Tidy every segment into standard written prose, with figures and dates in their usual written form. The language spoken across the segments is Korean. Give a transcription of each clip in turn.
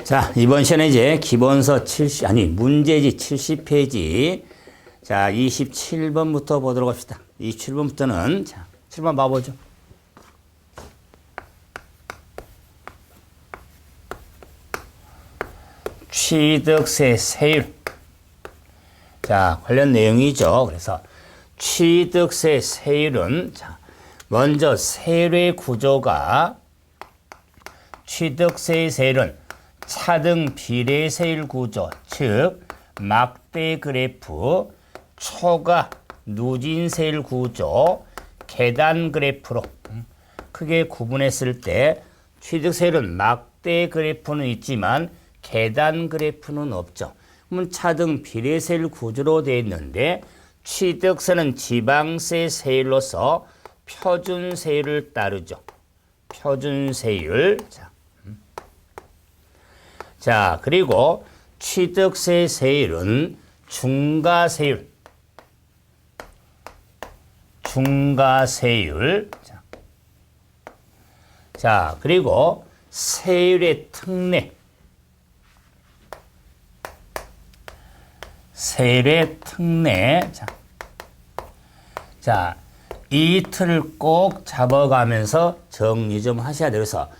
자, 이번 시간에 이제 기본서 70, 문제지 70페이지. 자, 27번부터 보도록 합시다. 27번부터는, 자, 7번 봐보죠. 취득세 세율. 자, 관련 내용이죠. 그래서 취득세 세율은, 자, 먼저 세율의 구조가, 취득세 세율은 차등 비례세율 구조, 즉 막대 그래프, 초과 누진세율 구조, 계단 그래프로 크게 구분했을 때 취득세율은 막대 그래프는 있지만 계단 그래프는 없죠. 그러면 차등 비례세율 구조로 되어 있는데 취득세는 지방세 세율로서 표준세율을 따르죠. 표준세율. 자, 그리고 취득세 세율은 중과세율. 중과세율. 자, 그리고 세율의 특례. 세율의 특례. 자, 이 틀을 꼭 잡아가면서 정리 좀 하셔야 돼요. 그래서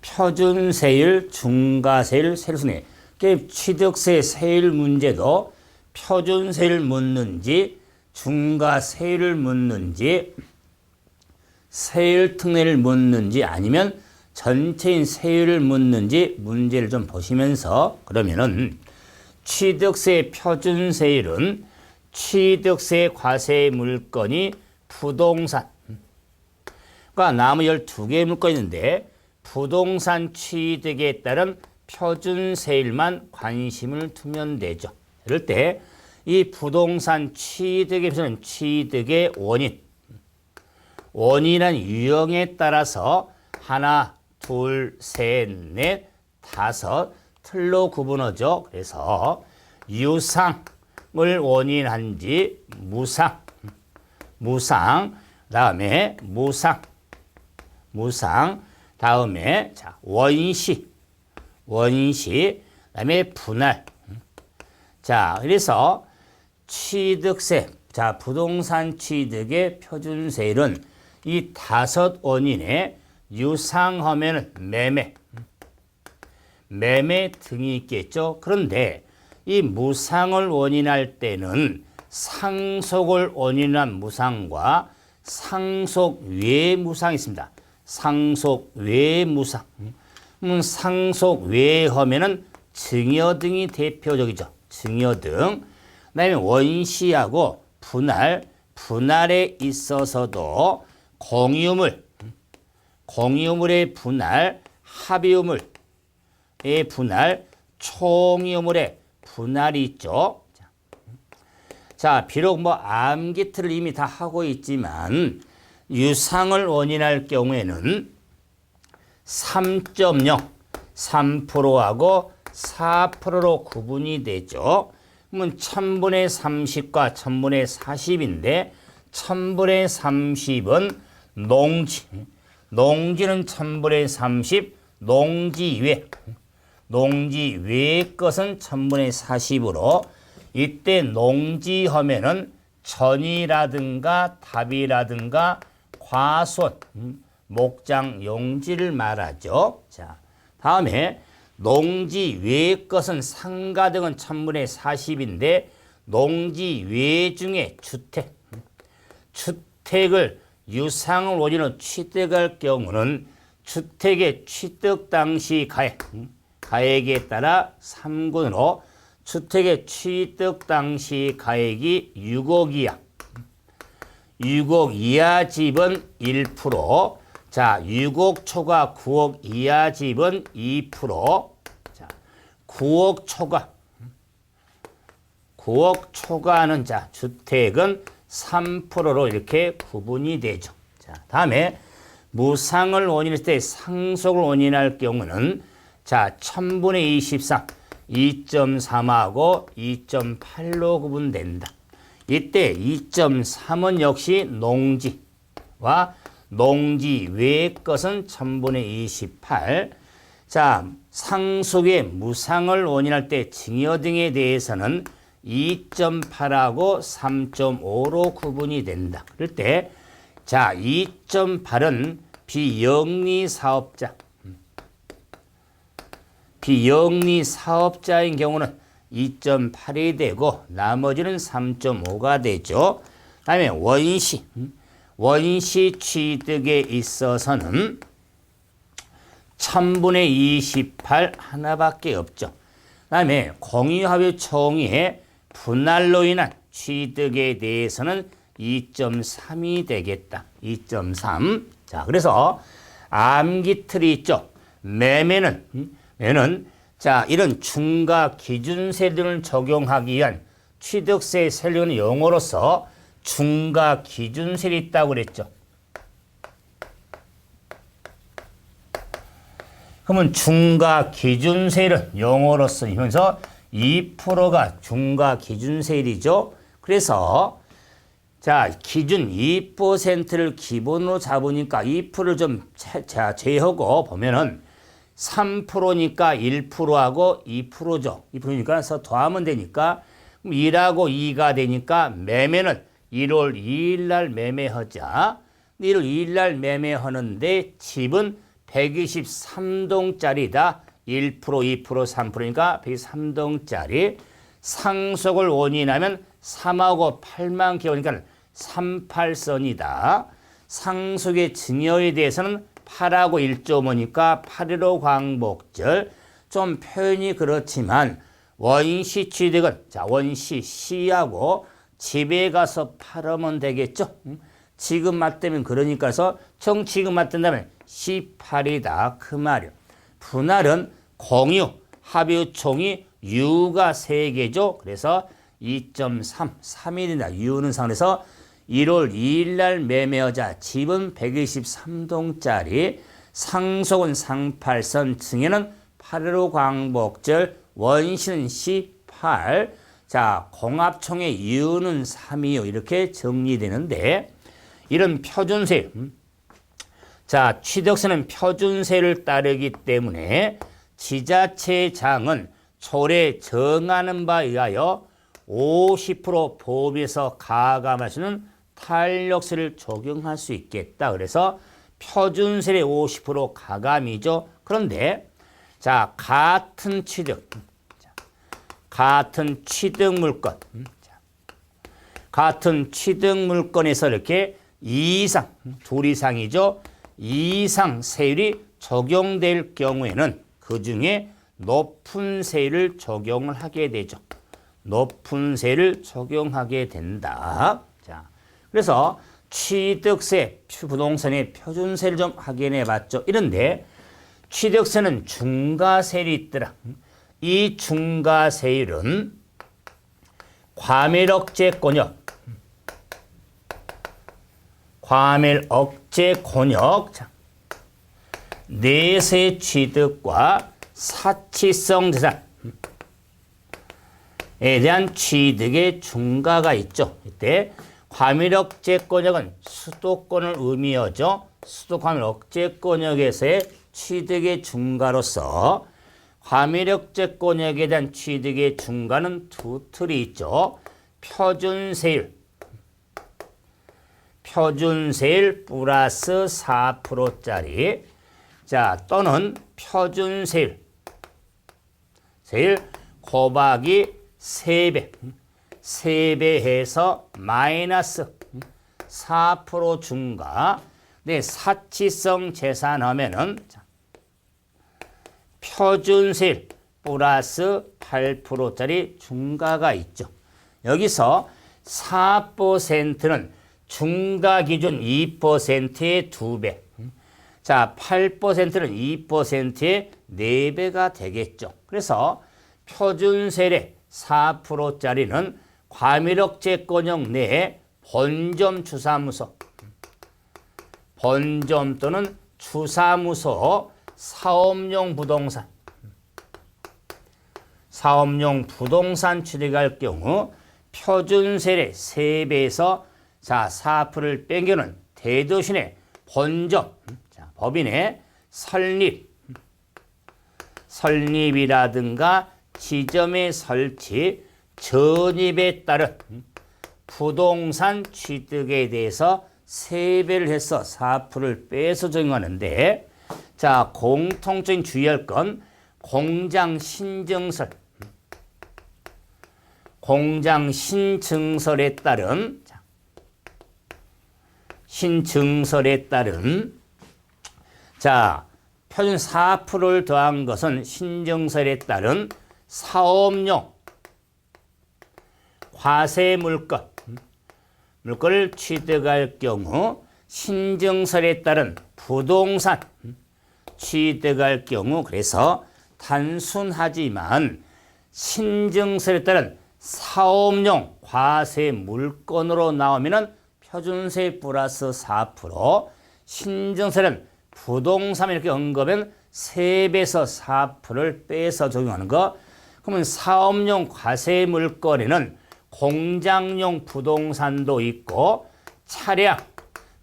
표준세율, 중과세율, 세율순위. 취득세 세율 문제도 표준세율을 묻는지, 중과세율을 묻는지, 세율 특례를 묻는지, 아니면 전체인 세율을 묻는지 문제를 좀 보시면서, 그러면은 취득세 표준세율은 취득세 과세 물건이 부동산, 그러니까 나머지 12개의 물건이 있는데 부동산 취득에 따른 표준세율만 관심을 두면 되죠. 이럴 때 이 부동산 취득에 비해서는 취득의 원인이란 유형에 따라서 하나, 둘, 셋, 넷, 다섯 틀로 구분하죠. 그래서 유상을 원인한지 무상, 다음에 무상, 다음에 자, 원시, 다음에 분할. 자, 그래서 취득세, 자, 부동산 취득의 표준세율은 이 다섯 원인에 유상하면은 매매 등이 있겠죠. 그런데 이 무상을 원인할 때는 상속을 원인한 무상과 상속 외 무상이 있습니다. 상속 외 무상. 상속 외 하면은 증여등이 대표적이죠. 증여등. 그다음에 원시하고 분할에 있어서도 공유물의 분할, 합의유물의 분할, 총유물의 분할이 있죠. 자, 비록 뭐 암기틀을 이미 다 하고 있지만 유상을 원인할 경우에는 3.0, 3%하고 4%로 구분이 되죠. 그러면 1000분의 30과 1000분의 40인데 1000분의 30은 농지는 1000분의 30, 농지 외의 것은 1000분의 40으로 이때 농지 하면은 전이라든가 답이라든가 과손, 목장, 용지를 말하죠. 자, 다음에 농지 외의 것은 상가 등은 1000분의 40인데 농지 외 중에 주택을 유상을 원인으로 취득할 경우는 주택의 취득 당시 가액에 따라 3군으로 주택의 취득 당시 가액이 6억 이하 집은 1%, 자, 6억 초과 9억 이하 집은 2%, 자, 9억 초과하는 자, 주택은 3%로 이렇게 구분이 되죠. 자, 다음에 무상을 원인할 때 상속을 원인할 경우는 자, 1000분의 23, 2.3하고 2.8로 구분된다. 이때 2.3은 역시 농지와 농지 외의 것은 1000분의 28. 자, 상속의 무상을 원인할 때 증여 등에 대해서는 2.8하고 3.5로 구분이 된다. 그럴 때, 자, 2.8은 비영리 사업자. 비영리 사업자인 경우는 2.8이 되고 나머지는 3.5가 되죠. 그 다음에 원시 취득에 있어서는 1000분의 28 하나밖에 없죠. 그 다음에 공유합의 총의의 분할로 인한 취득에 대해서는 2.3이 되겠다. 2.3. 자, 그래서 암기틀이 있죠. 매매는 자, 이런 중과 기준세 등을 적용하기 위한 취득세 세율은 용어로서 중과 기준세율이 있다고 그랬죠. 그러면 중과 기준세율은 용어로 쓰면서 2%가 중과 기준세율이죠. 그래서 자, 기준 2%를 기본으로 잡으니까 2%를 좀 제하고 보면은 3%니까 1%하고 2%죠. 2%니까 그래서 더하면 되니까 1하고 2가 되니까 매매는 1월 2일 날 매매하자. 1월 2일 날 매매하는데 집은 123동짜리다. 1%, 2%, 3%니까 123동짜리. 상속을 원인하면 3하고 8만 개월이니까 38선이다. 상속의 증여에 대해서는 8하고 1.5니까 8.15 광복절. 좀 표현이 그렇지만 원시 취득은 자, 원시 C하고 집에 가서 팔으면 되겠죠. 지금 맞다면 그러니까 해서 지금 맞다면 18이다. 그 말이요. 분할은 공유, 합의 총이 유가 3개죠. 그래서 2.3, 3이 된다. 유는 상에서 1월 2일 날 매매하자. 집은 123동짜리, 상속은 상팔선, 증여는 8.15 광복절, 원시는 18. 자, 공합총의 이유는 3이요. 이렇게 정리되는데 이런 표준세. 자, 취득세는 표준세를 따르기 때문에 지자체장은 초래 정하는 바에 의하여 50% 법에서 가감하시는 탄력세를 적용할 수 있겠다. 그래서 표준세의 50% 가감이죠. 그런데 자, 같은 취득 물건 같은 취득 물건에서 이렇게 둘 이상이죠. 이상 세율이 적용될 경우에는 그 중에 높은 세율을 적용을 하게 되죠. 높은 세율을 적용하게 된다. 자, 그래서 취득세, 부동산의 표준세를 좀 확인해 봤죠. 이런데 취득세는 중과세율이 있더라. 이 중과세율은 과밀억제권역, 자, 내세 취득과 사치성 재산에 대한 취득의 중과가 있죠. 이때 과밀억제권역은 수도권을 의미하죠. 수도과밀억제권역에서의 취득의 중과로서 과밀억제권역에 대한 취득의 중과는 두 틀이 있죠. 표준세율 플러스 4%짜리. 자, 또는 표준세율 곱하기 3배 해서 마이너스 4% 중과. 네, 사치성 재산하면은 표준세율 플러스 8%짜리 중과가 있죠. 여기서 4%는 중과 기준 2%의 2배. 자, 8%는 2%의 4배가 되겠죠. 그래서 표준세율의 4%짜리는 과밀억제권역 내에 본점 또는 추사무소 사업용 부동산 취득할 경우 표준세율의 3배에서 자, 4%를 빼겨는 대도시내 본점, 자, 법인의 설립, 설립이라든가 지점의 설치, 전입에 따른 부동산 취득에 대해서 세배를 해서 4%를 빼서 적용하는데, 자, 공통적인 주의할 건 공장 신증설, 공장 신증설에 따른, 신증설에 따른, 자, 표준 4%를 더한 것은 신증설에 따른 사업용 과세 물건을 취득할 경우, 신증설에 따른 부동산 취득할 경우, 그래서 단순하지만 신증설에 따른 사업용 과세 물건으로 나오면은 표준세 플러스 4%, 신증설은 부동산 이렇게 언급하면 3배에서 4%를 빼서 적용하는 거. 그러면 사업용 과세 물건에는 공장용 부동산도 있고 차량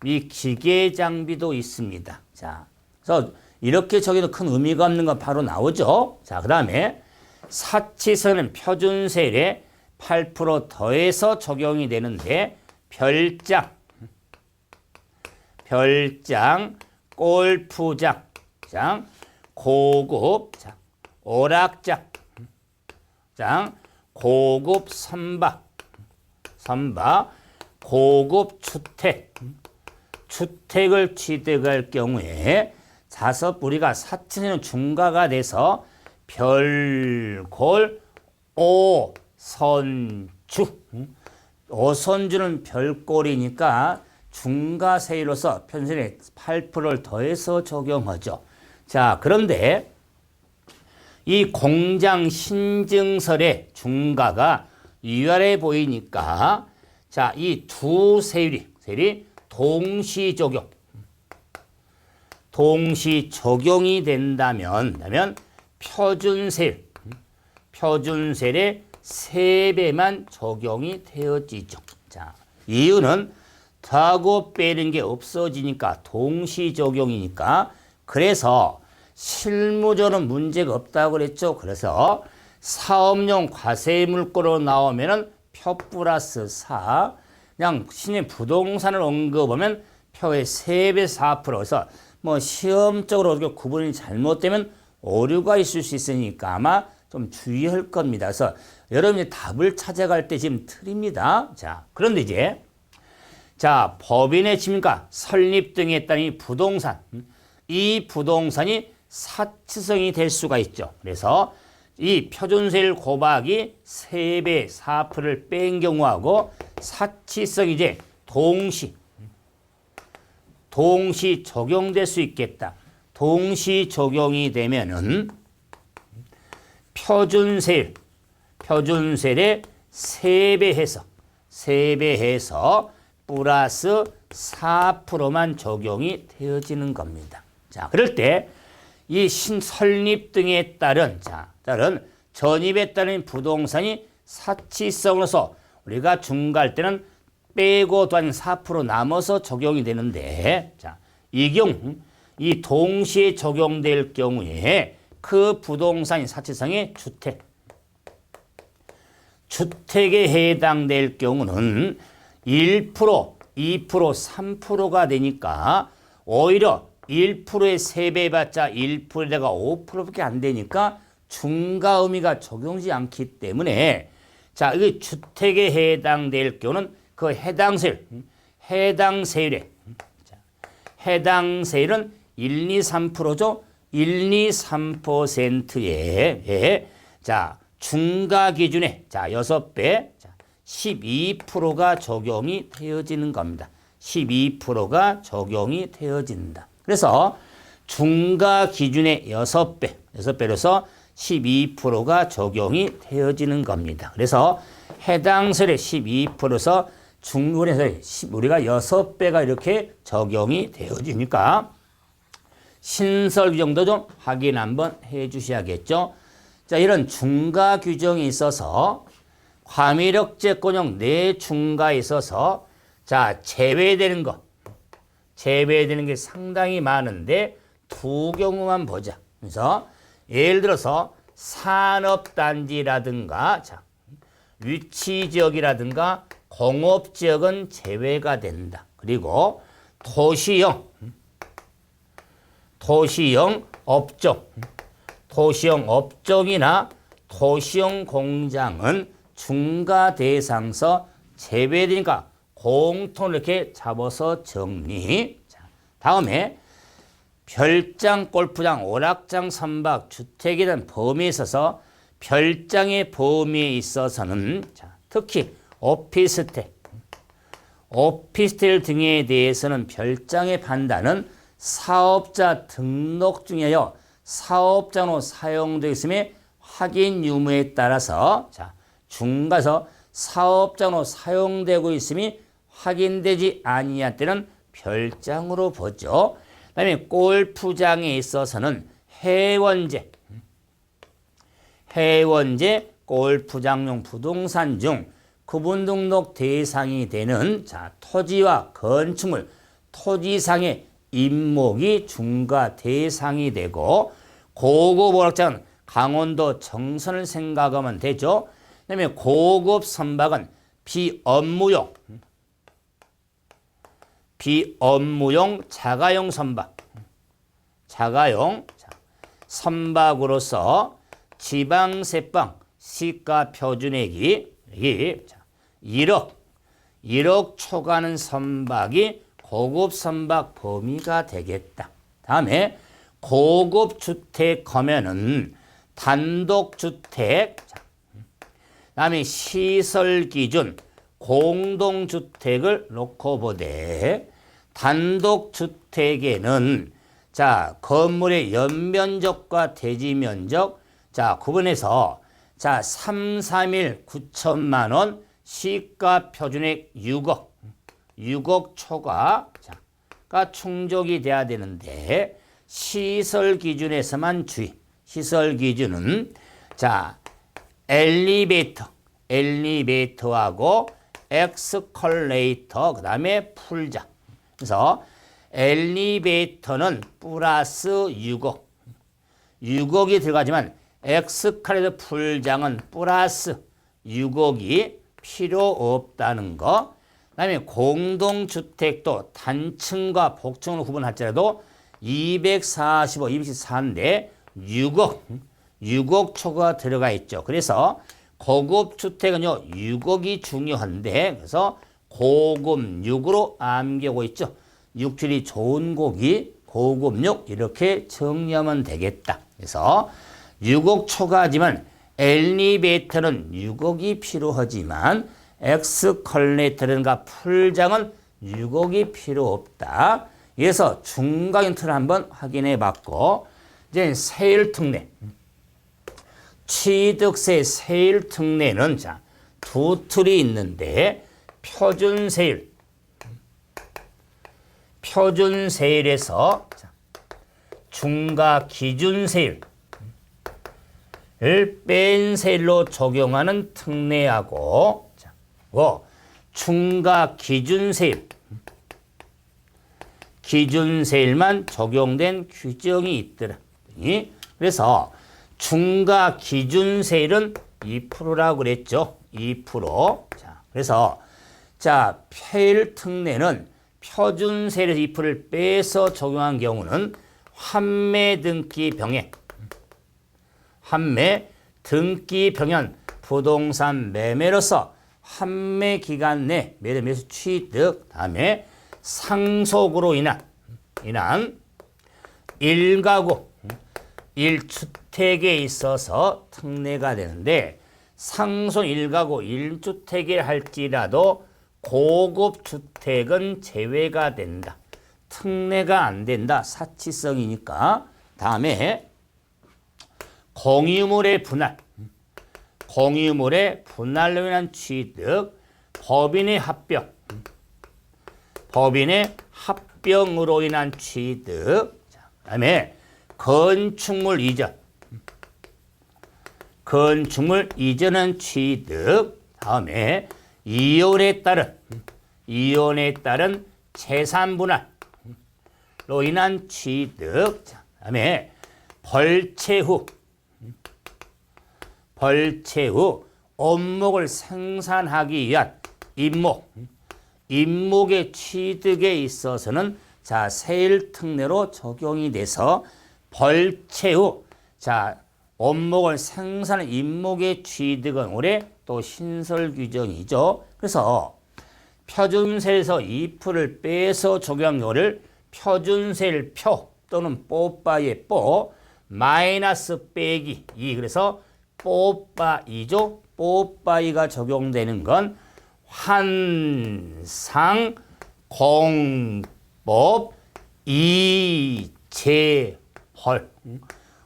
및 기계 장비도 있습니다. 자, 그래서 이렇게 적어도 큰 의미가 없는 건 바로 나오죠. 자, 그 다음에 사치세는 표준세율에 8% 더해서 적용이 되는데, 별장, 골프장, 고급, 오락장, 고급 선박, 고급 주택을 취득할 경우에 우리가 사치세는 중과가 돼서 별골 오선주, 오선주는 별골이니까 중과세율로서 편세율에 8%를 더해서 적용하죠. 자, 그런데 이 공장 신증설의 중과가 유할해 보이니까, 자, 이 두 세율이 동시 적용이 된다면 표준세율의 3배만 적용이 되어지죠. 자, 이유는 더하고 빼는 게 없어지니까, 동시 적용이니까. 그래서 실무적으로는 문제가 없다고 그랬죠. 그래서 사업용 과세 물건으로 나오면은 표 플러스 4, 그냥 신의 부동산을 언급하면 표의 3배 4%에서 뭐 시험적으로 이렇게 구분이 잘못되면 오류가 있을 수 있으니까 아마 좀 주의할 겁니다. 그래서 여러분이 답을 찾아갈 때 지금 틀립니다. 자, 그런데 이제, 자, 법인의 지분과 설립 등에 따른 이 부동산, 이 부동산이 사치성이 될 수가 있죠. 그래서 이 표준세율 곱하기 3배 4%를 뺀 경우하고 사치성이 이제 동시 적용될 수 있겠다. 동시 적용이 되면은 표준세율에 3배 해서 플러스 4%만 적용이 되어지는 겁니다. 자, 그럴 때 이 설립 등에 따른 전입에 따른 부동산이 사치성으로서 우리가 중과할 때는 빼고 더한 4% 남아서 적용이 되는데, 자, 이 경우 이 동시에 적용될 경우에 그 부동산이 사치성의 주택에 해당될 경우는 1%, 2%, 3%가 되니까 오히려 1%의 3배 받자 1%에다가 5%밖에 안 되니까 중과 의미가 적용되지 않기 때문에, 자, 이 주택에 해당될 경우는 그 해당 세율은 1, 2, 3%죠. 1, 2, 3%에, 자, 중과 기준에, 자, 6배, 자, 12%가 적용이 되어지는 겁니다. 12%가 적용이 되어진다. 그래서 중과 기준의 6배로서 12%가 적용이 되어지는 겁니다. 그래서 해당 세율의 12%에서 중간에서 우리가 6배가 이렇게 적용이 되어지니까 신설 규정도 좀 확인 한번 해 주셔야겠죠. 자, 이런 중과 규정이 있어서 과밀억제권형 내중과에 있어서, 자, 제외되는 게 상당히 많은데 두 경우만 보자. 그래서 예를 들어서 산업단지라든가 자, 위치지역이라든가 공업지역은 제외가 된다. 그리고 도시형 업종, 도시형 업종이나 도시형 공장은 중과 대상서 제외되니까 공통 이렇게 잡아서 정리. 자, 다음에 별장, 골프장, 오락장, 선박, 주택에 대한 범위에 있어서 별장의 범위에 있어서는 자, 특히 오피스텔 등에 대해서는 별장의 판단은 사업자 등록 중에요. 사업장으로 사용되어 있음에 확인 유무에 따라서 자, 중가서 사업장으로 사용되고 있음이 확인되지 아니할 때는 별장으로 보죠. 그다음에 골프장에 있어서는 해원제, 골프장용 부동산 중 구분 등록 대상이 되는 자, 토지와 건축물, 토지상의 임목이 중과 대상이 되고 고급 오락장은 강원도 정선을 생각하면 되죠. 그다음에 고급 선박은 비업무용 자가용 선박, 선박으로서 지방세방 시가 표준액이 1억 초과하는 선박이 고급 선박 범위가 되겠다. 다음에 고급 주택 하면은 단독주택, 다음에 시설 기준 공동주택을 놓고 보되 단독주택에는 자, 건물의 연면적과 대지면적 자, 구분해서 자, 3, 3일 9천만 원 시가 표준액 6억 초과가 충족이 돼야 되는데 시설 기준에서만 주의. 시설 기준은 자, 엘리베이터하고 엑스컬레이터 그다음에 풀장. 그래서 엘리베이터는 플러스 6억이 들어가지만 엑스컬레이터 풀장은 플러스 6억이 필요 없다는 거. 그다음에 공동주택도 단층과 복층으로 구분할지라도 245, 214인데 6억 초과 들어가 있죠. 그래서 고급 주택은요 6억이 중요한데 그래서 고급 6으로 암기하고 있죠. 육질이 좋은 고기, 고급 6 이렇게 정리하면 되겠다. 그래서 6억 초과하지만 엘리베이터는 6억이 필요하지만 엑스컬레이터든가 풀장은 6억이 필요 없다. 그래서 중간 틀을 한번 확인해 봤고 이제 세율 특례. 취득세 세율 특례는 자, 두 틀이 있는데 표준세율에서 중과 기준세율을 뺀 세율로 적용하는 특례하고 중과 기준세율만 적용된 규정이 있더라. 그래서 중과 기준세율은 2%라고 그랬죠. 2%. 자, 그래서 자, 세율 특례는 표준세율에서 2%를 빼서 적용한 경우는 환매 등기 병현 부동산 매매로서 환매 기간 내 매수 취득 다음에 상속으로 인한 1가구 1주택에 있어서 특례가 되는데 상속 1가구 1주택에 할지라도 고급 주택은 제외가 된다. 특례가 안 된다. 사치성이니까. 다음에 공유물의 분할로 인한 취득, 법인의 합병으로 인한 취득, 그다음에 건축물 이전한 취득, 다음에 이혼에 따른 재산 분할로 인한 취득, 그다음에 벌채 후 벌채의 원목을 생산하기 위한 임목의 취득에 있어서는 자, 세일특례로 적용이 돼서 벌채의 자, 원목을 생산한 임목의 취득은 올해 또 신설 규정이죠. 그래서 표준세에서 2%를 빼서 적용한 거를 표준세일 표 또는 뽀빠이의 뽀 마이너스 빼기 2 그래서 뽀빠이죠. 뽀빠이가 적용되는 건 환상공법 이재벌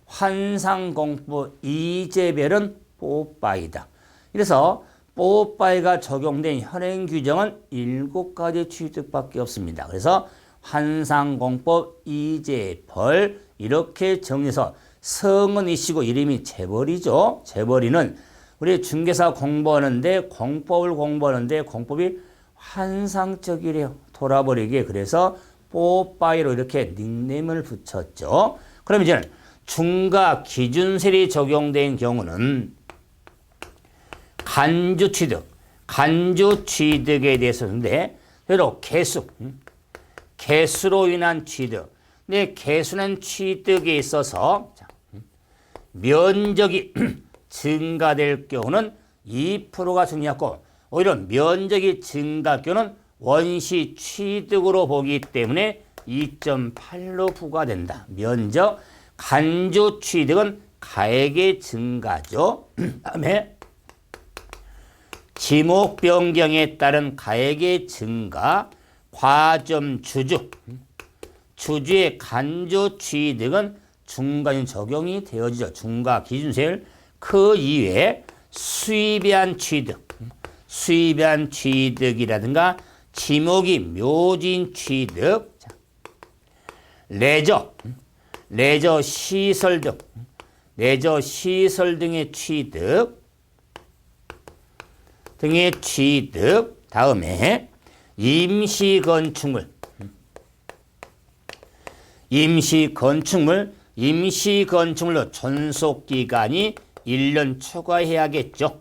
환상공법 이재별은 뽀빠이다. 그래서 뽀빠이가 적용된 현행 규정은 7가지 취득밖에 없습니다. 그래서 환상공법 이재벌 이렇게 정리해서 성은 이시고 이름이 재벌이죠. 재벌이는 우리 중개사 공부하는데 공법을 공부하는데 공법이 환상적이래요. 돌아버리게. 그래서 뽀빠이로 이렇게 닉네임을 붙였죠. 그럼 이제는 중과 기준세율이 적용된 경우는 간주 취득에 대해서인데 그대로 개수로 인한 취득. 근데 개수는 취득에 있어서 면적이 증가될 경우는 2%가 중요하고 오히려 면적이 증가할 경우는 원시 취득으로 보기 때문에 2.8로 부과된다. 면적 간주 취득은 가액의 증가죠. 다음에 지목 변경에 따른 가액의 증가, 과점 주주의 간주 취득은 중간이 적용이 되어지죠. 중과 기준세율 그 이외에 수입에 한 취득이라든가 지목이 묘진 취득, 레저 시설 등의 취득, 다음에 임시건축물로 존속기간이 1년 초과해야겠죠.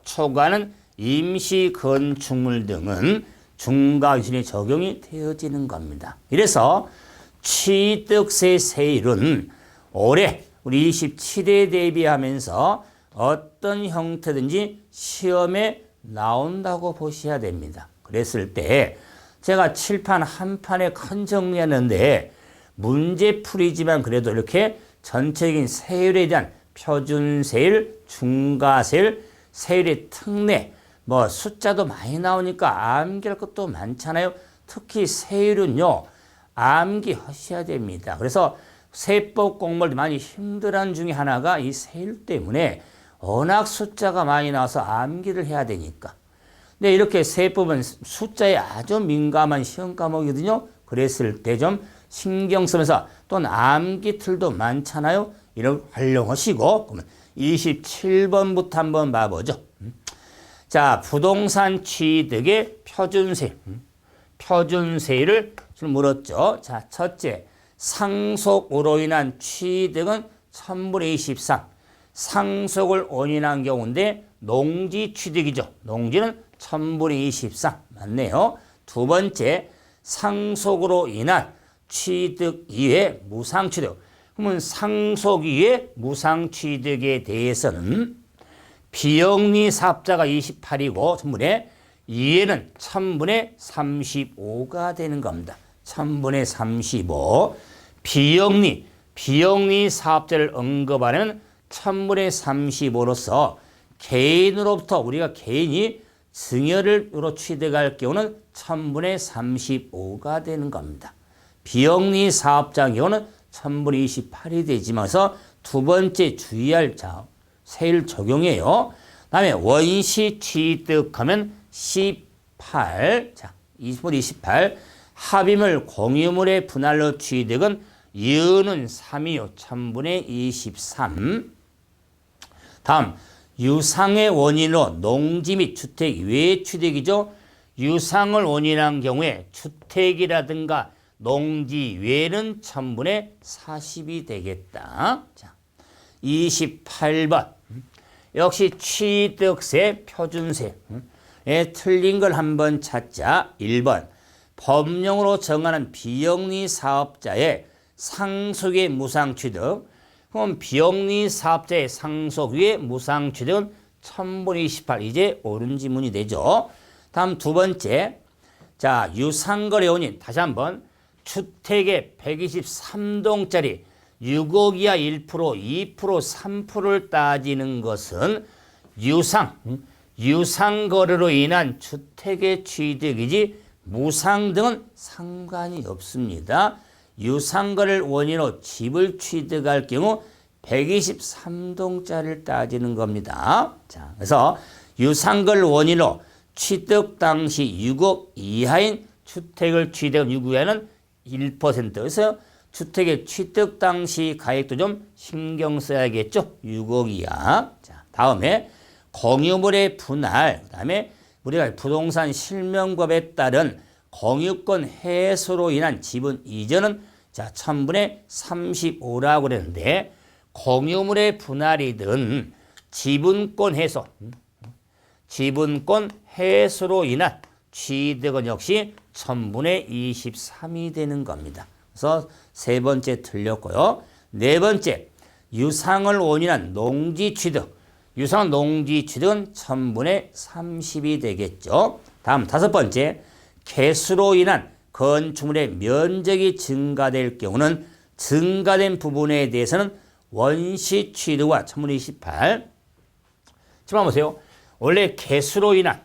초과는 임시건축물 등은 중과기준이 적용이 되어지는 겁니다. 이래서 취득세 세율은 올해 우리 27회 대비하면서 어떤 형태든지 시험에 나온다고 보셔야 됩니다. 그랬을 때 제가 칠판 한 판에 큰 정리하는데 문제풀이지만 그래도 이렇게 전체적인 세율에 대한 표준세율, 중과세율, 세율의 특례 뭐 숫자도 많이 나오니까 암기할 것도 많잖아요. 특히 세율은요. 암기하셔야 됩니다. 그래서 세법 공부를 많이 힘들어하는 중에 하나가 이 세율 때문에 워낙 숫자가 많이 나와서 암기를 해야 되니까. 근데 이렇게 세법은 숫자에 아주 민감한 시험 과목이거든요. 그랬을 때 좀 신경 쓰면서 또는 암기 틀도 많잖아요. 이걸 활용하시고 그러면 27번부터 한번 봐보죠. 자, 부동산 취득의 표준세율을 물었죠. 자, 첫째, 상속으로 인한 취득은 1000분의 23. 상속을 원인한 경우인데 농지 취득이죠. 농지는 1000분의 23. 맞네요. 두 번째, 상속으로 인한 취득 이외 무상취득. 그러면 상속 이외 무상취득에 대해서는 비영리 사업자가 28이고 전분의 이해는 1000분의 35가 되는 겁니다. 1000분의 35. 비영리 사업자를 언급하는 1000분의 35로서 개인으로부터 우리가 개인이 증여를 취득할 경우는 1000분의 35가 되는 겁니다. 비영리 사업자 경우는 1000분의 28이 되지만 그래서 두 번째 주의할 세율 적용이에요. 다음에 원시 취득하면 18. 자, 20분의 28. 합의물 공유물의 분할로 취득은 이유는 3이요. 1000분의 23. 다음 유상의 원인으로 농지 및 주택 외 취득이죠. 유상을 원인한 경우에 주택이라든가 농지 외는 1000분의 40이 되겠다. 자, 28번. 역시 취득세, 표준세에 틀린 걸 한번 찾자. 1번. 법령으로 정하는 비영리 사업자의 상속의 무상취득. 그럼 비영리 사업자의 상속의 무상취득은 1000분의 28. 이제 옳은 지문이 되죠. 다음 두 번째. 자, 유상거래 원인. 다시 한번. 주택의 123동짜리 6억 이하 1%, 2%, 3%를 따지는 것은 유상거래로 인한 주택의 취득이지 무상 등은 상관이 없습니다. 유상거래를 원인으로 집을 취득할 경우 123동짜리를 따지는 겁니다. 자, 그래서 유상거래를 원인으로 취득 당시 6억 이하인 주택을 취득한 6억 이하는 1%. 그래서 주택의 취득 당시 가액도 좀 신경 써야겠죠. 6억 이하. 자, 다음에 공유물의 분할, 그 다음에 우리가 부동산 실명법에 따른 공유권 해소로 인한 지분 이전은 자 1000분의 35라고 그랬는데 공유물의 분할이든 지분권 해소로 인한 취득은 역시 1000분의 23이 되는 겁니다. 그래서 세 번째 틀렸고요. 네 번째, 유상을 원인한 농지 취득. 유상 농지 취득은 1000분의 30이 되겠죠. 다음 다섯 번째, 개수로 인한 건축물의 면적이 증가될 경우는 증가된 부분에 대해서는 원시 취득과 1000분의 28. 지금 보세요. 원래 개수로 인한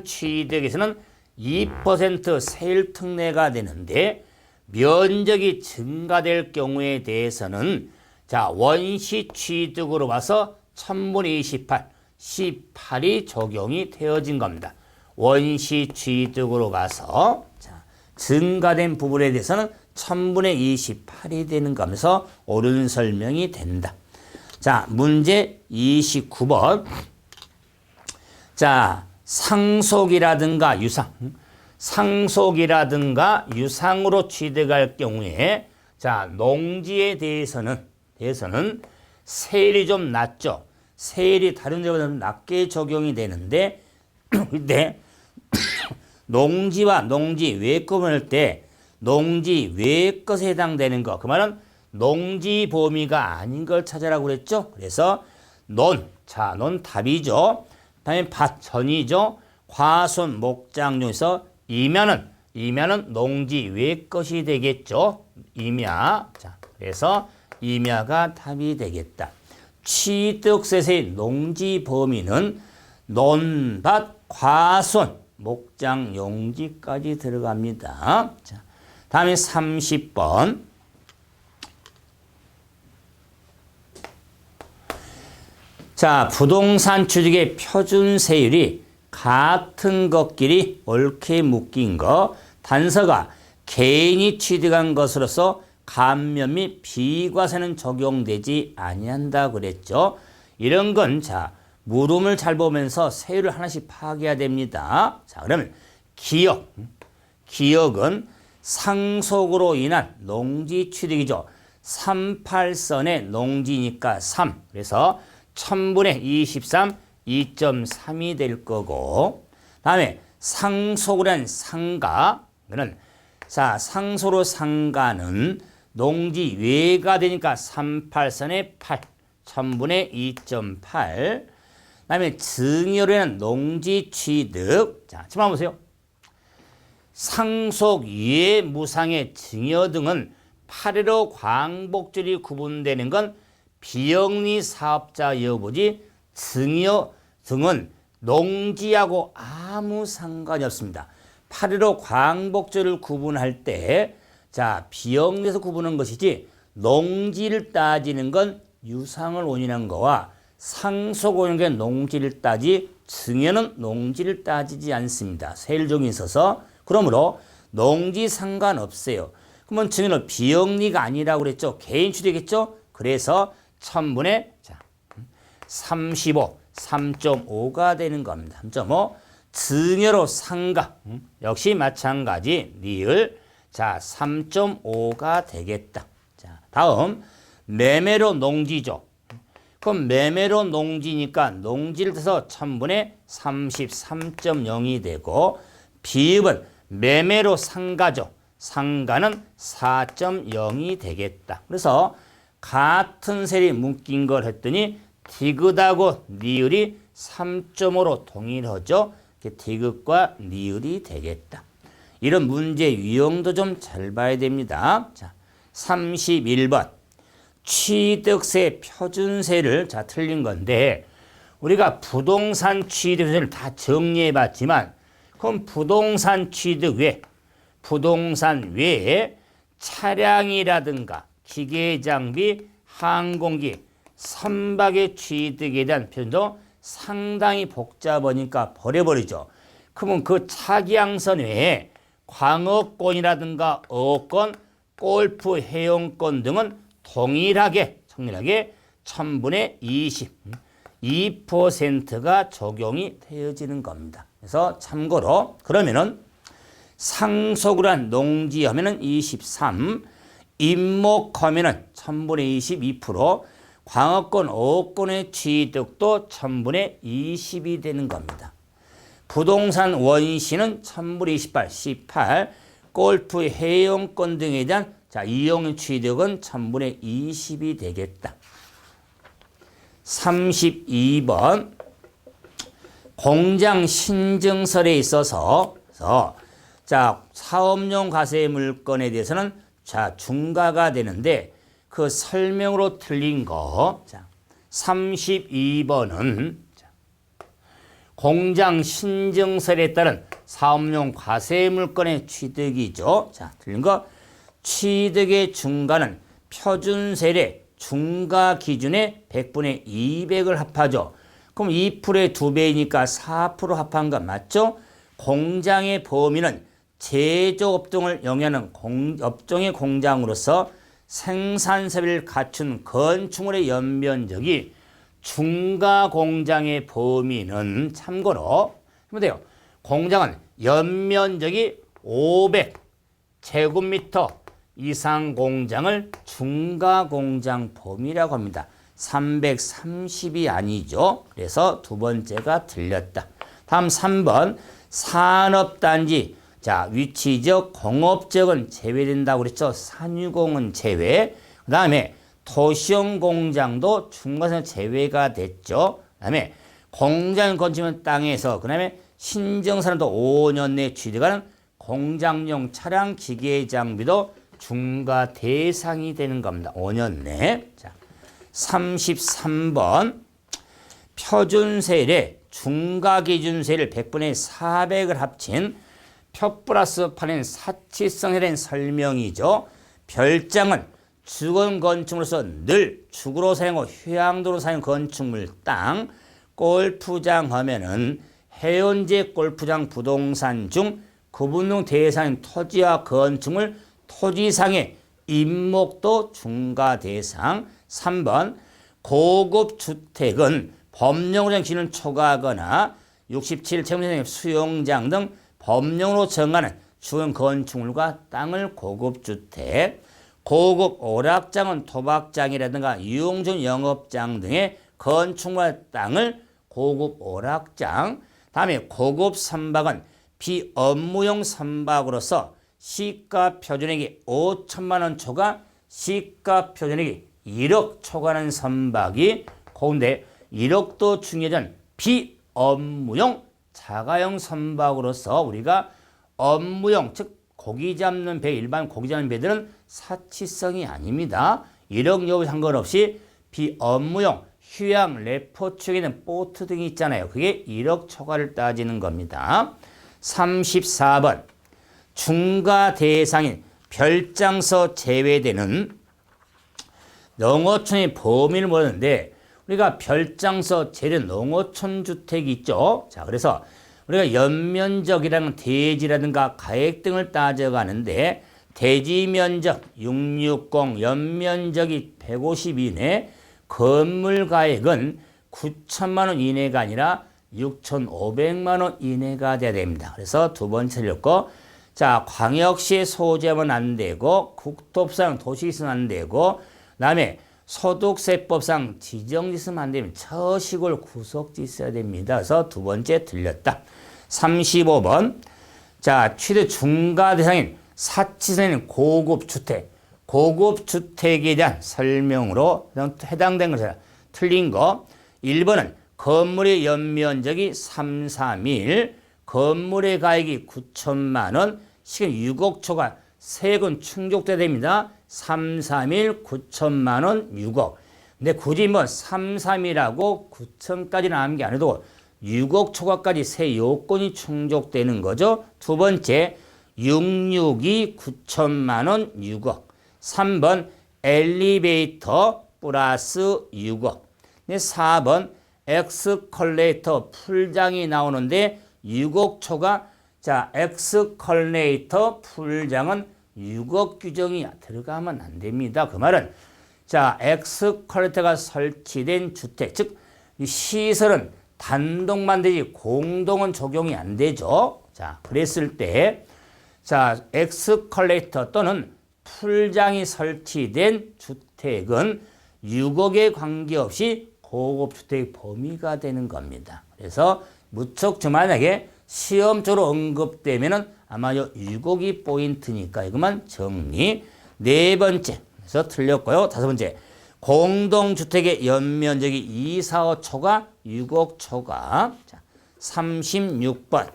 취득에서는 2% 세율 특례가 되는데 면적이 증가될 경우에 대해서는 자 원시 취득으로 봐서 1000분의 28, 18이 적용이 되어진 겁니다. 원시 취득으로 봐서 자, 증가된 부분에 대해서는 1000분의 28이 되는 거면서 옳은 설명이 된다. 자, 문제 29번. 자, 상속이라든가 유상으로 취득할 경우에 자, 농지에 대해서는 세율이 좀 낮죠. 세율이 다른 데보다 낮게 적용이 되는데 근데 농지와 농지 외권을 할 때 농지 외 것에 해당되는 거. 그 말은 농지 범위가 아닌 걸 찾아라고 그랬죠. 그래서 논 답이죠. 다음에 밭, 전이죠. 과손, 목장용에서 임야는 농지 외 것이 되겠죠. 임야. 자, 그래서 임야가 답이 되겠다. 취득세의 농지 범위는 논밭, 과손, 목장, 용지까지 들어갑니다. 자, 다음에 30번. 자, 부동산 취득의 표준세율이 같은 것끼리 옳게 묶인 거. 단서가 개인이 취득한 것으로서 감면 및 비과세는 적용되지 아니한다 그랬죠. 이런 건 자, 물음을 잘 보면서 세율을 하나씩 파악해야 됩니다. 자, 그러면 기억은 상속으로 인한 농지 취득이죠. 38선의 농지니까 3. 그래서 1000분의 23, 2.3이 될 거고. 다음에 상속으로 한 상가는 자, 상속으로 상가는 농지 외가 되니까 38선의 8, 1000분의 2.8. 다음에 증여로 인한 농지 취득. 자, 지금 한번 보세요. 상속 외 무상의 증여 등은 8.15 광복절이 구분되는 건 비영리 사업자 여부지 증여 등은 농지하고 아무 상관이 없습니다. 8.15 광복절을 구분할 때 자, 비영리에서 구분한 것이지 농지를 따지는 건 유상을 원인한 거와 상속 원인의 농지를 따지 증여는 농지를 따지지 않습니다. 세율적이 있어서. 그러므로 농지 상관없어요. 그러면 증여는 비영리가 아니라고 그랬죠. 개인 취득이겠죠. 그래서 1000분의 35, 3.5가 되는 겁니다. 3.5. 증여로 상가. 역시 마찬가지. 리을. 자, 3.5가 되겠다. 자, 다음 매매로 농지죠. 그럼 매매로 농지니까 농지를 써서 1000분의 33.0이 되고 비읍은 매매로 상가죠. 상가는 4.0이 되겠다. 그래서 같은 셀이 묶인 걸 했더니 디귿하고 니을이 3.5로 동일하죠. 디귿과 니을이 되겠다. 이런 문제 유형도 좀 잘 봐야 됩니다. 자, 31번. 취득세 표준세를 자 틀린 건데 우리가 부동산 취득세를 다 정리해 봤지만 그럼 부동산 취득 외 부동산 외에 차량이라든가 기계장비, 항공기, 선박의 취득에 대한 표현도 상당히 복잡하니까 버려버리죠. 그러면 그 차기항선 외에 광어권이라든가 어권, 골프 회원권 등은 동일하게 1000분의 20, 2%가 적용이 되어지는 겁니다. 그래서 참고로 그러면은 상속을 한 농지 하면은 23, 임목하면은 1000분의 22%, 광어권, 어권의 취득도 1000분의 20이 되는 겁니다. 부동산 원시는 1000분의 28, 18, 골프 회원권 등에 대한 자, 이용 취득은 1000분의 20이 되겠다. 32번 공장 신증설에 있어서 자, 사업용 가세 물건에 대해서는 자, 중과가 되는데 그 설명으로 틀린 거. 자, 32번은 공장 신증설에 따른 사업용 과세 물건의 취득이죠. 자, 틀린 거. 취득의 중과는 표준세례 중과 기준의 100분의 200을 합하죠. 그럼 2%의 2배이니까 4% 합한 거 맞죠? 공장의 범위는 제조업 등을 영위하는 업종의 공장으로서 생산설비를 갖춘 건축물의 연면적이 중과 공장의 범위는 참고로 하면 돼요. 공장은 연면적이 500제곱미터 이상 공장을 중과 공장 범위라고 합니다. 330이 아니죠. 그래서 두 번째가 틀렸다. 다음 3번 산업단지. 자, 위치적, 공업적은 제외된다고 그랬죠. 산유공은 제외. 그 다음에 도시형 공장도 중과에서 제외가 됐죠. 그 다음에 공장 건축한 땅에서 그 다음에 신정산업도 5년 내에 취득하는 공장용 차량 기계 장비도 중과 대상이 되는 겁니다. 5년 내. 자, 33번 표준세율에 중과기준세를 100분의 400을 합친 표 플러스 판인 사치성에 대한 설명이죠. 별장은 주거 건축물로서 늘 주거로 사용하고 휴양도로 사용 건축물 땅, 골프장 하면은 해운제 골프장 부동산 중 구분용 대상인 토지와 건축물 토지상의 임목도 중과 대상. 3번 고급 주택은 법령으로 기준을 초과하거나 67채무자의 수용장 등 법령으로 정하는 주거 건축물과 땅을 고급 주택. 고급 오락장은 도박장이라든가 유흥중 영업장 등의 건축물과 땅을 고급 오락장. 다음에 고급 선박은 비업무용 선박으로서 시가 표준액이 5천만 원 초과, 시가 표준액이 1억 초과하는 선박이 고운데 1억도 중요한 비업무용 자가용 선박으로서 우리가 업무용 즉 고기 잡는 배, 일반 고기 잡는 배들은 사치성이 아닙니다. 1억 여부 상관없이 비업무용 휴양 레포축에 있는 보트 등이 있잖아요. 그게 1억 초과를 따지는 겁니다. 34번 중과 대상인 별장서 제외되는 농어촌의 범위를 모르는데 우리가 별장서 제외된 농어촌 주택이 있죠. 자, 그래서 우리가 연면적이라는 대지라든가 가액 등을 따져가는데 대지 면적 660, 연면적이 150 이내, 건물 가액은 9천만 원 이내가 아니라 6,500만 원 이내가 돼야 됩니다. 그래서 두 번째 틀렸고, 자, 광역시에 소재하면 안 되고, 국토부상 도시에서는 안 되고, 그 다음에 소득세법상 지정지 있으면 안 되면 처시골 구속지 있어야 됩니다. 그래서 두 번째 틀렸다. 35번. 자, 취득 중과 대상인 사치세는 고급주택. 고급주택에 대한 설명으로 해당된 것이라 틀린 거. 1번은 건물의 연면적이 3, 3일, 건물의 가액이 9천만 원, 시간 6억 초과 세금 충족돼야 됩니다. 3, 3일 9천만 원 6억. 근데 굳이 뭐 3, 3일하고 9천까지는 하는 게 아니고 6억 초과까지 세 요건이 충족되는 거죠. 두 번째 662 9천만 원 6억. 3번 엘리베이터 플러스 6억. 4번 엑스컬레이터 풀장이 나오는데 6억 초과. 자, 엑스컬레이터 풀장은 6억 규정이 들어가면 안 됩니다. 그 말은 자, 엑스컬레이터가 설치된 주택, 즉 시설은 단독만 되지 공동은 적용이 안 되죠. 자, 그랬을 때 자, 엑스컬레이터 또는 풀장이 설치된 주택은 6억에 관계없이 고급주택의 범위가 되는 겁니다. 그래서 무척 만약에 시험적으로 언급되면은 아마 요 6억이 포인트니까 이것만 정리. 네 번째. 그래서 틀렸고요. 다섯 번째. 공동주택의 연면적이 2, 4, 5 초과 6억 초과. 자, 36번.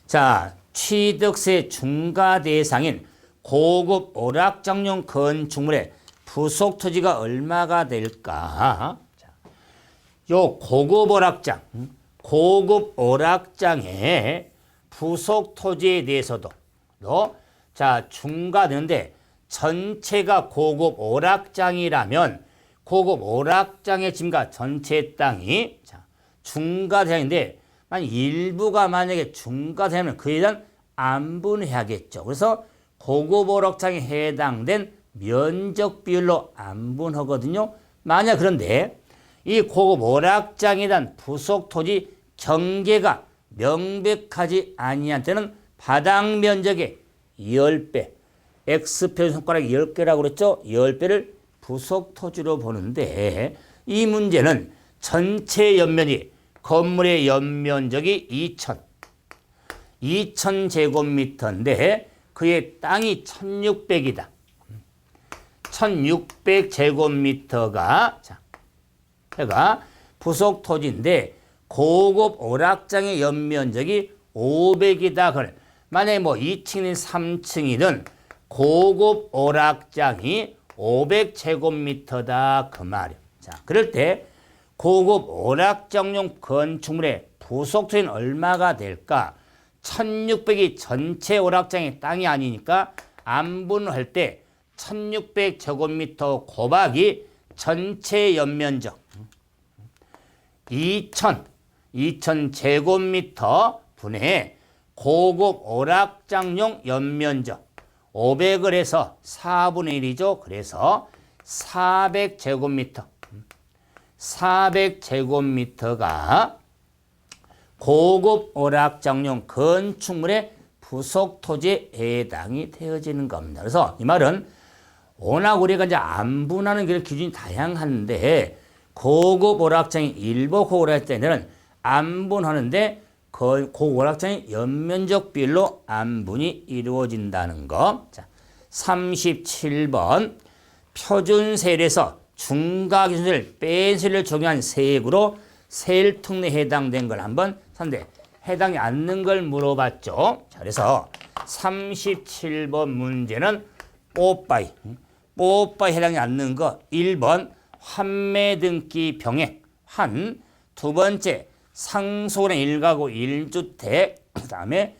자, 취득세 중과 대상인 고급 오락장용 건축물의 부속 토지가 얼마가 될까? 자, 요 고급 오락장, 고급 오락장의 부속 토지에 대해서도 자, 중과되는데 전체가 고급 오락장이라면 고급 오락장의 짐과 전체 땅이 자, 중과 대상인데 일부가 만약에 중과 되면 그에 대한 안분해야겠죠. 그래서 고급 오락장에 해당된 면적 비율로 안분하거든요. 만약 그런데 이 고급 오락장에 대한 부속 토지 경계가 명백하지 아니한 때는 바닥 면적의 10배, X표 손가락 10개라고 그랬죠. 10배를 부속 토지로 보는데 이 문제는 전체 연면이 건물의 연면적이 2000제곱미터인데 그의 땅이 1600이다. 1600제곱미터가 자, 제가 부속 토지인데 고급 오락장의 연면적이 500이다. 그래. 만약에 뭐 2층이든 3층이든 고급 오락장이 500제곱미터다. 그 말이야. 자, 그럴 때 고급 오락장용 건축물의 부속 토지는 얼마가 될까? 1600이 전체 오락장의 땅이 아니니까 안분할 때 1600제곱미터 곱하기 전체 연면적 2000제곱미터 분의 고급 오락장용 연면적 500을 해서 4분의 1이죠. 그래서 400제곱미터 400제곱미터가 고급 오락장용 건축물의 부속 토지에 해당이 되어지는 겁니다. 그래서 이 말은 워낙 우리가 이제 안분하는 그런 기준이 다양한데 고급 오락장이 일부 고급 오락장에는 안분하는데 고급 오락장의 연면적 비율로 안분이 이루어진다는 거. 자, 37번 표준세율에서 중과기준세를 뺀 세율을 적용한 세액으로 세율 특례에 해당된 걸 한번 산대 해당이 않는 걸 물어봤죠. 자, 그래서 37번 문제는 뽀빠이 해당이 않는 거 1번 환매 등기 병행 환, 두 번째 상속의 1가구 1주택, 그 다음에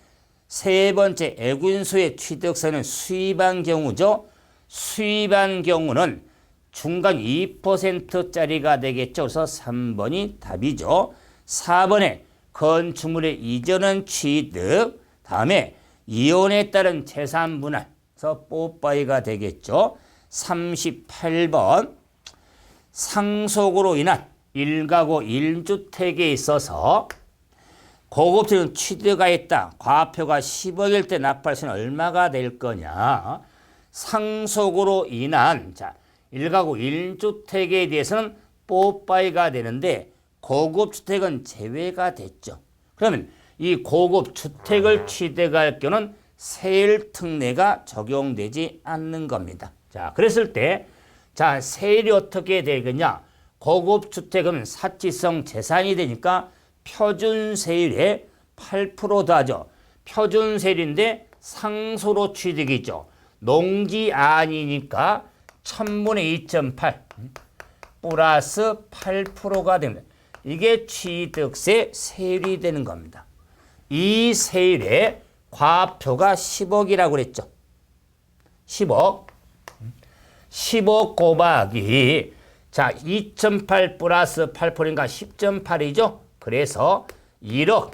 세 번째 애군수의 취득세는 수입한 경우죠. 수입한 경우는 중간 2%짜리가 되겠죠. 그래서 3번이 답이죠. 4번에 건축물의 이전은 취득, 다음에 이혼에 따른 재산 분할, 그래서 뽀빠이가 되겠죠. 38번 상속으로 인한 1가구 1주택에 있어서 고급주택은 취득하였다. 과표가 10억일 때 납부할 수는 얼마가 될 거냐. 상속으로 인한 자 1가구 1주택에 대해서는 뽀빠이가 되는데 고급 주택은 제외가 됐죠. 그러면 이 고급 주택을 취득할 경우는 세율 특례가 적용되지 않는 겁니다. 자, 그랬을 때, 자, 세율이 어떻게 되겠냐? 고급 주택은 사치성 재산이 되니까 표준 세율에 8% 더하죠. 표준 세율인데 상수로 취득이죠. 농지 아니니까 1000분의 2.8 플러스 8%가 됩니다. 이게 취득세 세율이 되는 겁니다. 이 세율의 과표가 10억이라고 그랬죠. 10억 곱하기 자 2.8 플러스 8%니까 10.8이죠. 그래서 1억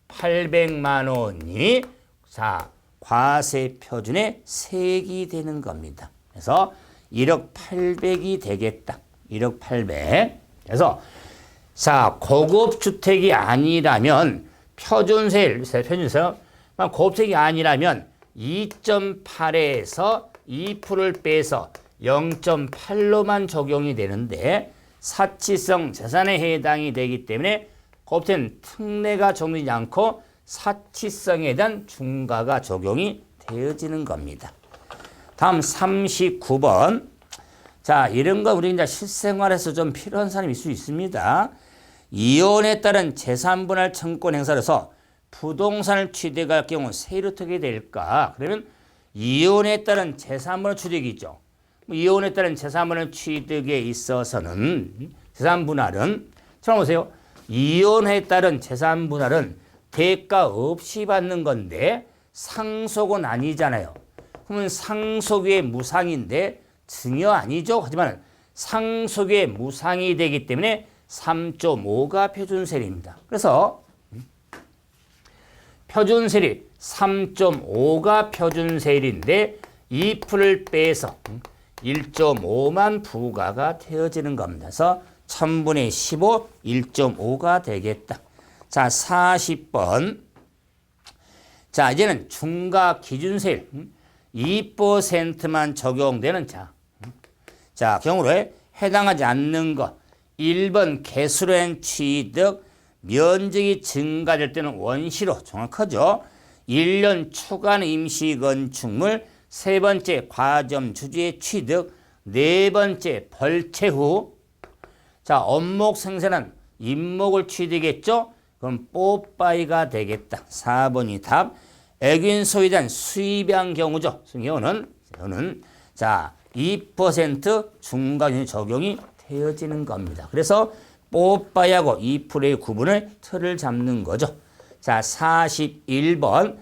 800만 원이 자 과세 표준의 세액이 되는 겁니다. 그래서 1억 800이 되겠다. 1억 800. 그래서 자 고급 주택이 아니라면 표준세율 고급주택이 아니라면 2.8에서 2%를 빼서 0.8로만 적용이 되는데 사치성 재산에 해당이 되기 때문에 고급주택은 특례가 적용되지 않고 사치성에 대한 중과가 적용이 되어지는 겁니다. 다음 39번. 자, 이런 거 우리 이제 실생활에서 좀 필요한 사람이 있을 수 있습니다. 이혼에 따른 재산분할 청구권 행사로서 부동산을 취득할 경우 세율이 어떻게 될까? 그러면 이혼에 따른 재산분할 취득이 있죠. 이혼에 따른 재산분할 취득에 있어서는 재산분할은 찾아보세요. 이혼에 따른 재산분할은 대가 없이 받는 건데 상속은 아니잖아요. 그러면 상속의 무상인데 증여 아니죠. 하지만 상속의 무상이 되기 때문에 3.5가 표준세율입니다. 그래서 표준세율이 3.5가 표준세율인데 2%를 빼서 1.5만 부과가 되어지는 겁니다. 그래서 1000분의 15, 1.5가 되겠다. 자, 40번. 자, 이제는 중과 기준세율 2%만 적용되는 자, 경우에 해당하지 않는 것. 1번 개수로한 취득, 면적이 증가될 때는 원시로 정확하죠. 1년 초간 임시 건축물, 세 번째 과점 주주의 취득, 네 번째 벌채 후. 자, 원목 생산은 임목을 취득했죠. 그럼 뽀빠이가 되겠다. 4번이 답. 액인소에 대한 수입한 경우죠. 경우는 자 2% 중과균이 적용이 되어지는 겁니다. 그래서 뽀빠이하고 2%의 구분을 틀을 잡는 거죠. 자 41번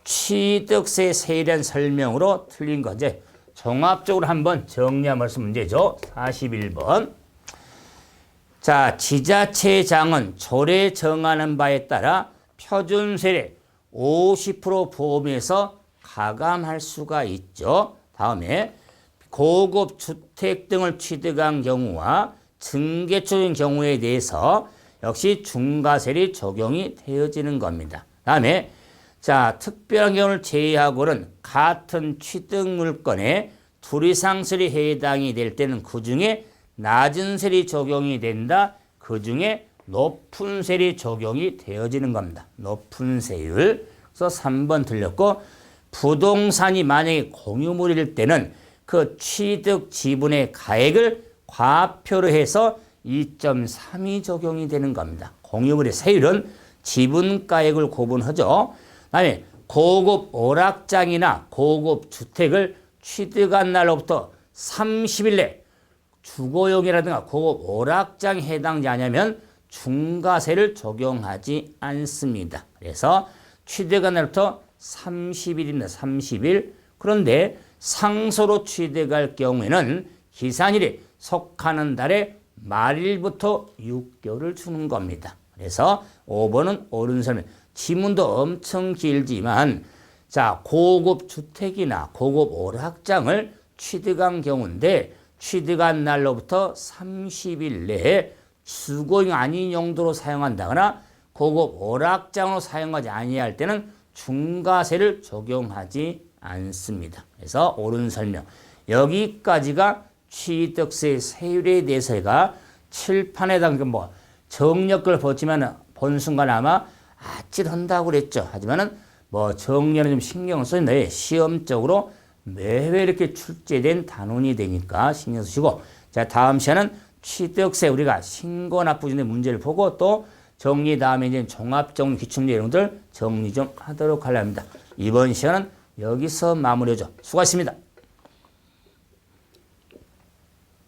취득세 세율에 대한 설명으로 틀린 거죠. 종합적으로 한번 정리한 말씀 문제죠. 41번. 자 지자체장은 조례 정하는 바에 따라 표준세율의 50% 보험에서 가감할 수가 있죠. 다음에 고급 주택 등을 취득한 경우와 증개초인 경우에 대해서 역시 중과세율이 적용이 되어지는 겁니다. 다음에 자 특별한 경우를 제외하고는 같은 취득 물건에 둘 이상 세율이 해당이 될 때는 그 중에 낮은 세율이 적용이 된다. 그 중에 높은 세율이 적용이 되어지는 겁니다. 높은 세율. 그래서 3번 틀렸고 부동산이 만약에 공유물일 때는 그 취득 지분의 가액을 과표로 해서 2.3이 적용이 되는 겁니다. 공유물의 세율은 지분가액을 구분하죠. 그다음에 고급 오락장이나 고급 주택을 취득한 날로부터 30일 내 주거용이라든가 고급 오락장에 해당되지 않으면 중과세를 적용하지 않습니다. 그래서 취득한 날부터 30일입니다. 30일. 그런데 상소로 취득할 경우에는 기산일에 속하는 달의 말일부터 6개월을 주는 겁니다. 그래서 5번은 옳은 설명. 지문도 엄청 길지만 자 고급 주택이나 고급 오락장을 취득한 경우인데 취득한 날로부터 30일 내에 주거용 아닌 용도로 사용한다거나 고급 오락장으로 사용하지 아니할 때는 중과세를 적용하지 않습니다. 그래서 옳은 설명. 여기까지가 취득세 세율에 대해서가 칠판에다가 뭐 정력을 보지만 본 순간 아마 아찔한다고 그랬죠. 하지만은 뭐 정렬은 좀 신경 쓰는데 시험적으로 매회 이렇게 출제된 단원이 되니까 신경 쓰시고, 자, 다음 시간은 취득세 우리가 신고납부진의 문제를 보고 또 정리 다음에 이제 종합정리 기출문제 내용들 정리 좀 하도록 하려 합니다. 이번 시간은 여기서 마무리하죠. 수고하셨습니다.